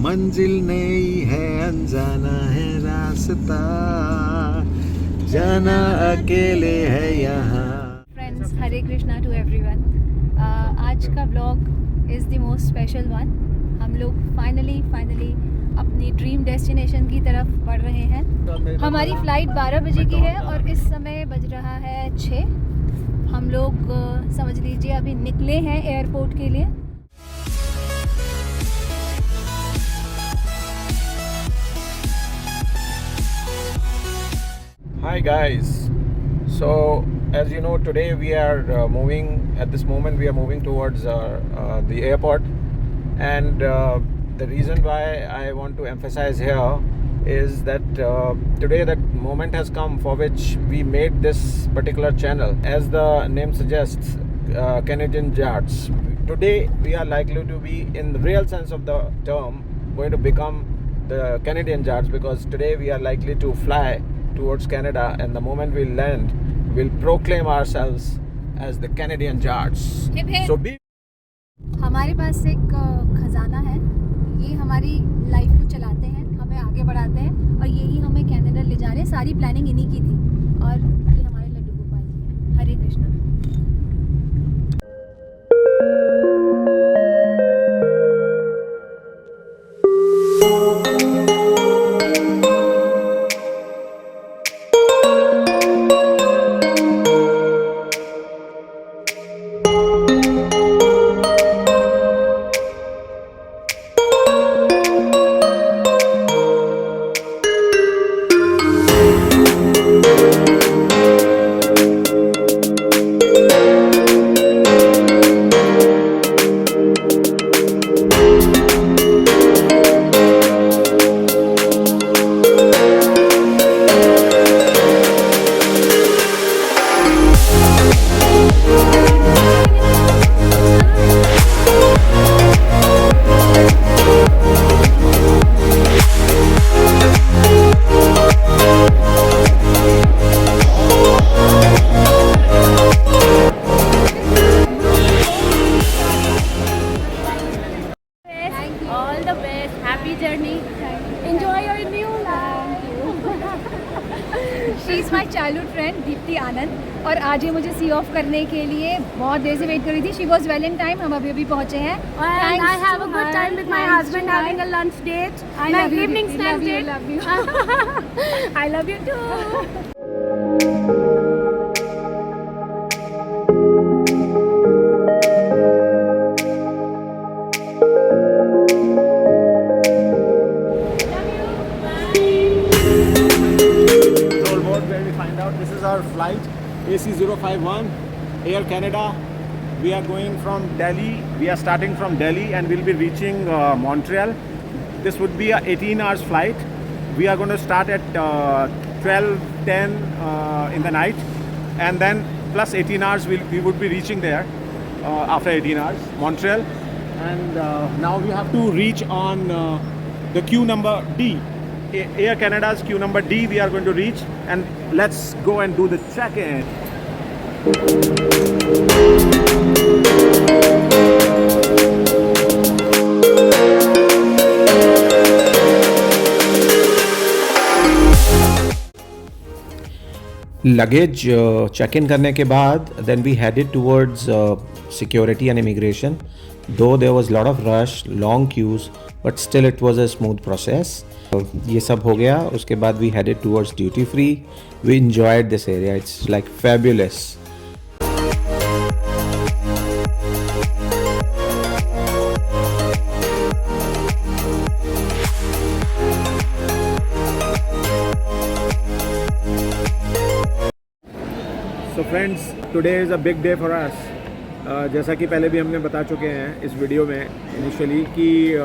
मंजिल नई है अनजाना है रास्ता जाना अकेले है यहाँ। Friends, Hare Krishna to everyone. आज का vlog is the most special one. हम लोग फाइनली अपनी ड्रीम डेस्टिनेशन की तरफ बढ़ रहे हैं। हमारी फ़्लाइट 12 बजे की है और इस समय बज रहा है 6। हम लोग समझ लीजिए अभी निकले हैं एयरपोर्ट के लिए। Hi guys, so as you know today we are moving at this moment we are moving towards the airport and the reason why I want to emphasize here is that today that moment has come for which we made this particular channel. As the name suggests, Canadian Yards. Today we are likely to be in the real sense of the term going to become the Canadian Yards, because today we are likely to fly towards Canada and the moment we land we'll proclaim ourselves as the Canadian Yards. So be हमारे पास एक खजाना है, ये हमारी life को चलाते हैं, हमें आगे बढ़ाते हैं और यही हमें कनाडा ले जा रहे हैं। सारी प्लानिंग इन्हीं की थी और ये हमारे लड्डू गोपाल जी हैं। Hare Krishna. All the best. Happy journey. Enjoy your new life. She is my childhood friend Deepti Anand और आज ये मुझे सी ऑफ करने के लिए बहुत देर से वेट कर रही थी। She was well in time. हम अभी पहुँचे हैं। And I have a good time with my husband having a lunch date. My evening snack date. love you. I love you too. control board where we find out this is our flight AC051 Air Canada. We are going from Delhi. We are starting from Delhi and we'll be reaching Montreal. This would be a 18 hours flight. We are going to start at 12:10 in the night and then plus 18 hours we would be reaching there after 18 hours Montreal. And now we have to reach on the queue number D. Air Canada's queue number D we are going to reach, and let's go and do the check-in. Luggage check-in करने के बाद then we headed towards security and immigration. Though there was a lot of rush, long queues, but still it was a smooth process. ये सब हो गया, उसके बाद we headed towards duty free. We enjoyed this area. It's like fabulous. So friends, today is a big day for us. जैसा कि पहले भी हमने बता चुके हैं इस वीडियो में इनिशियली कि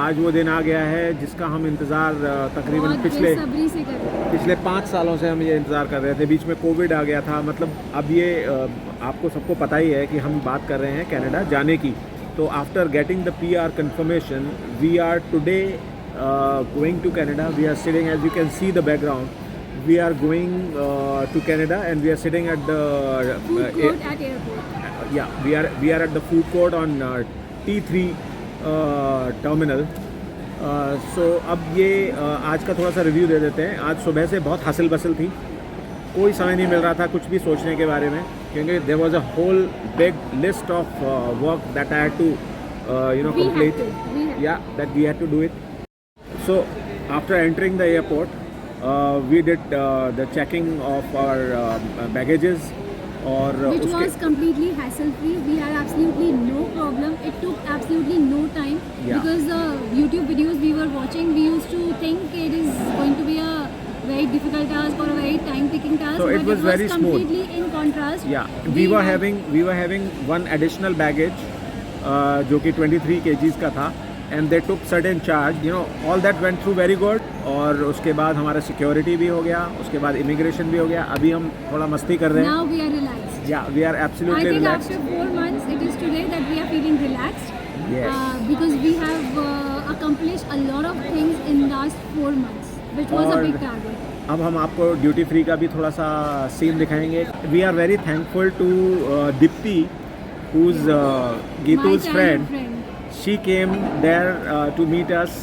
आज वो दिन आ गया है जिसका हम इंतज़ार तकरीबन पिछले 5 सालों से हम ये इंतज़ार कर रहे थे। बीच में कोविड आ गया था। मतलब अब ये आपको सबको पता ही है कि हम बात कर रहे हैं कनाडा जाने की। तो after getting the PR confirmation we are today going to Canada. We are sitting, as you can see the background, we are going to Canada and we are sitting at the Food court at airport. Yeah, we are at the food court on T3 terminal, सो अब ये आज का थोड़ा सा review दे देते हैं। आज सुबह से बहुत हसल बसल थी, कोई समय नहीं मिल रहा था कुछ भी सोचने के बारे में, क्योंकि there was a whole big list of work that I had to complete. That we had to do it. So after entering the airport, we did the checking of our baggages. Which was completely hassle-free. We had absolutely no problem. It took absolutely no time. Yeah. Because the YouTube videos we were watching, we used to think it is going to be a very difficult task or a very time-taking task. So but it was very smooth. Completely in contrast. Yeah, we were having one additional baggage, जो कि 23 kgs का था, and they took certain charge. All that went through very good. और उसके बाद हमारा security भी हो गया, उसके बाद इमिग्रेशन भी हो गया। अभी हम थोड़ा मस्ती कर रहे हैं। Now we are relaxed. Yeah, we are absolutely I think relaxed. after 4 months, it is today that we are feeling relaxed. Yes. Because we have accomplished a lot of things in last 4 months, which was a और big target. अब हम आपको duty free का भी थोड़ा सा scene दिखाएंगे। We are very thankful to Deepti, who is Geetu's My friend. friend. She came there to meet us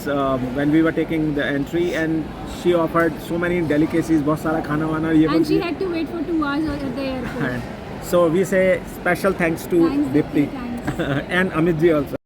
when we were taking the entry, and she offered so many delicacies, बहुत सारा खाना वाना ये And she सब। had to wait for 2 hours at the airport. And so we say special thanks to Thanks, Dipti Dipti, and Amit ji also.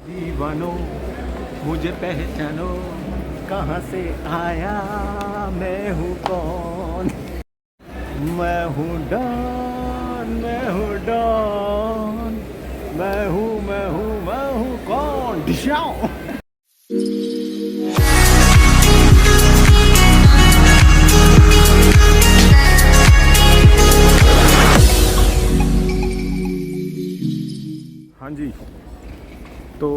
दीवानो मुझे पहचानो, कहाँ से आया, मैं हूँ कौन, मैं हूँ डॉन, मैं हूँ डॉन, मैं हूँ कौन, डिशाओ। हाँ जी, तो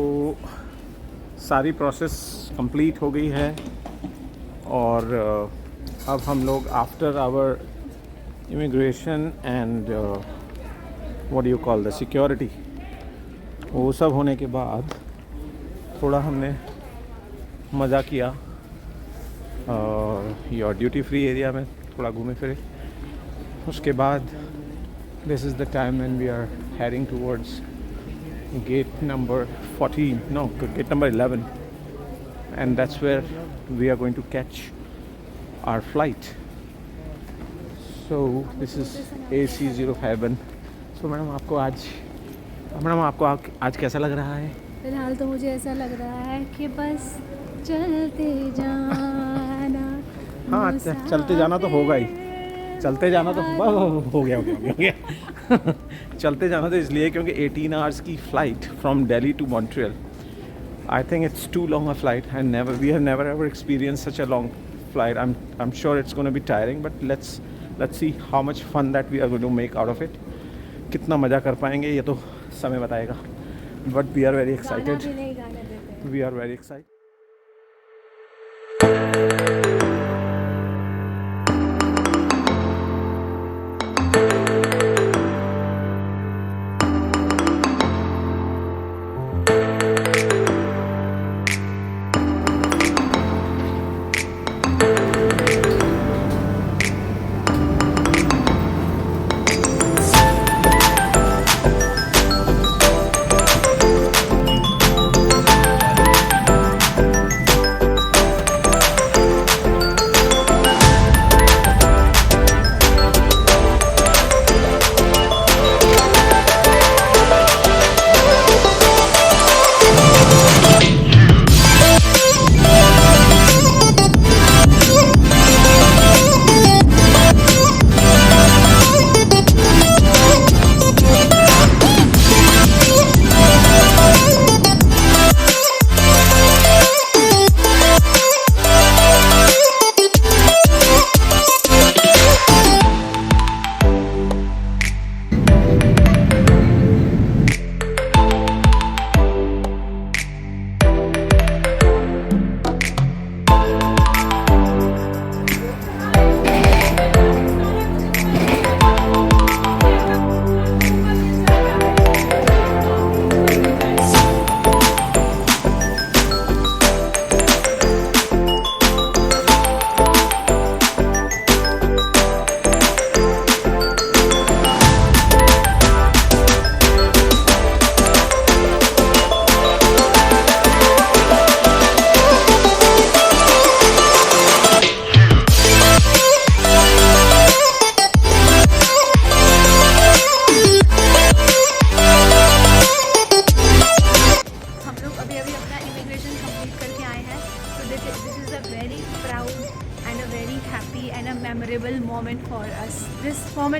सारी प्रोसेस कंप्लीट हो गई है और अब हम लोग after our immigration and what do you call the security, वो सब होने के बाद थोड़ा हमने मज़ा किया और ड्यूटी फ्री एरिया में थोड़ा घूमे फिरे। उसके बाद this is the time when we are heading towards gate number 14, no, gate number 11, and that's where we are going to catch our flight. So this is AC051. So madam आपको आज कैसा लग रहा है? फिलहाल तो मुझे ऐसा लग रहा है कि बस चलते जाना। हाँ, चलते जाना तो होगा ही, चलते जाना तो हो गया चलते जाना तो इसलिए क्योंकि 18 आवर्स की flight from Delhi to Montreal, I think it's too long a flight and we have never ever experience such a long flight. I am sure it's gonna be tiring, but let's see how much fun that we are going to make out of it. कितना मज़ा कर पाएंगे ये तो समय बताएगा, but we are very excited, we are very excited.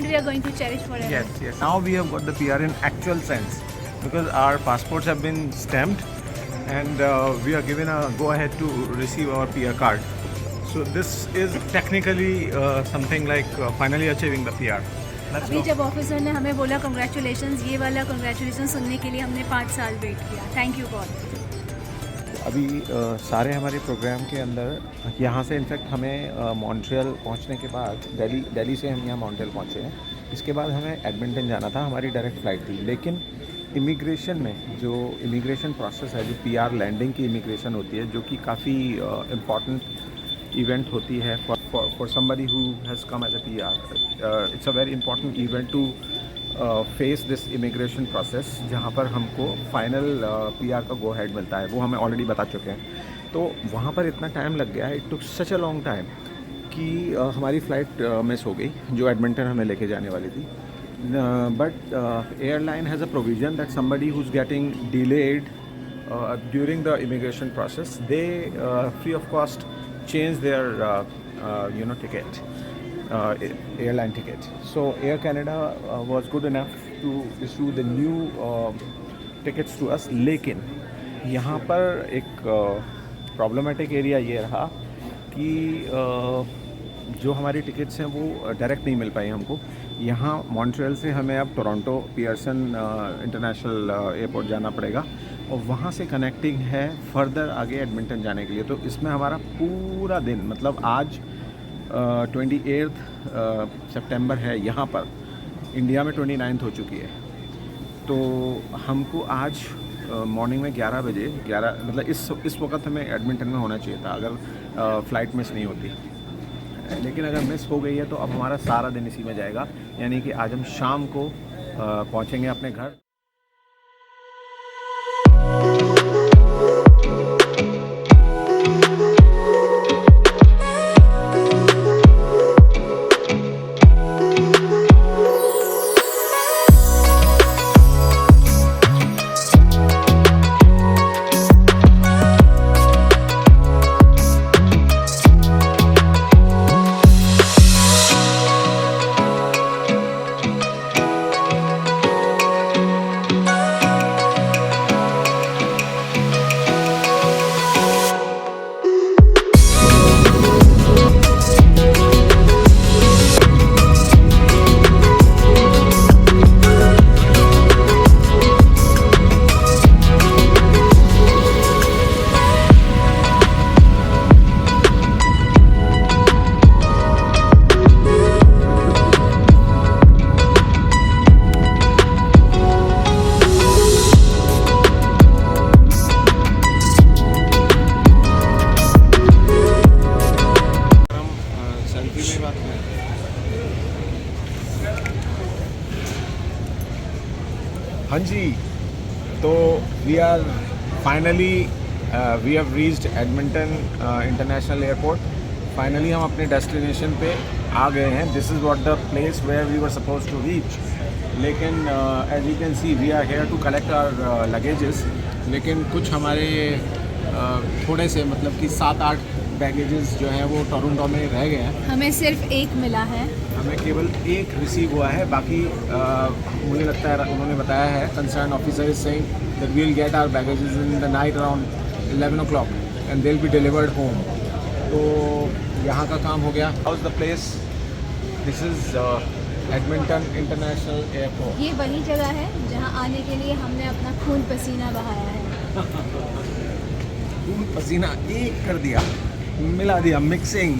moment we are going to cherish forever. Yes, yes. Now we have got the PR in actual sense because our passports have been stamped and we are given a go-ahead to receive our PR card. So this is technically something like finally achieving the PR. Let's अभी go. जब officer ने हमें बोला congratulations, ये वाला congratulation सुनने के लिए हमने 5 साल वेट किया. Thank you God. अभी सारे हमारे प्रोग्राम के अंदर यहाँ से इनफैक्ट हमें मॉन्ट्रियल पहुँचने के बाद दिल्ली से हम यहाँ मॉन्ट्रियल पहुँचे हैं. इसके बाद हमें एडमिंटन जाना था, हमारी डायरेक्ट फ़्लाइट थी. लेकिन इमिग्रेशन में जो इमिग्रेशन प्रोसेस है, जो PR लैंडिंग की इमिग्रेशन होती है, जो कि काफ़ी इम्पॉर्टेंट इवेंट होती है for somebody who has come as a PR. It's a very important event to face this immigration process, जहाँ पर हमको फाइनल PR का गो हेड मिलता है. वो हमें ऑलरेडी बता चुके हैं. तो वहाँ पर इतना टाइम लग गया है, it took such a long time कि हमारी फ़्लाइट मिस हो गई जो एडमिंटन हमें लेके जाने वाली थी. But airline has a provision that somebody who is getting delayed during the immigration process, they free of cost change their ticket, airline ticket. So Air Canada was good enough to issue the new tickets to us. लेकिन यहाँ पर एक problematic area ये रहा कि जो हमारी tickets हैं वो डायरेक्ट नहीं मिल पाई हमको. यहाँ मॉन्ट्रियल से हमें अब टोरंटो पियर्सन इंटरनेशनल एयरपोर्ट जाना पड़ेगा और वहाँ से कनेक्टिंग है फर्दर आगे एडमिंटन जाने के लिए. तो इसमें हमारा पूरा दिन, मतलब आज 28 सितंबर है, यहाँ पर इंडिया में 29 हो चुकी है. तो हमको आज मॉर्निंग में 11 बजे मतलब इस वक्त हमें एडमिंटन में होना चाहिए था अगर फ़्लाइट मिस नहीं होती. लेकिन अगर मिस हो गई है तो अब हमारा सारा दिन इसी में जाएगा. यानी कि आज हम शाम को पहुँचेंगे अपने घर. हाँ जी, तो we are finally we have reached Edmonton international airport. Finally हम अपने डेस्टिनेशन पे आ गए हैं. This is what the place where we were suppose to reach. लेकिन as you can see we are here to collect our luggages. लेकिन कुछ हमारे थोड़े से मतलब कि 7-8 बैगेजेस जो हैं वो टोरंटो में रह गए हैं. हमें सिर्फ एक मिला है. हमें केवल एक रिसीव हुआ है. बाकी मुझे लगता है उन्होंने बताया है, concern officer is saying that we will get our baggages in the night around 11 o'clock and they will be delivered home. तो यहाँ का काम हो गया. How is the place? This is Edmonton international airport. ये वही जगह है जहाँ आने के लिए हमने अपना खून पसीना बहाया है. खून पसीना एक कर दिया, मिला दिया, मिक्सिंग.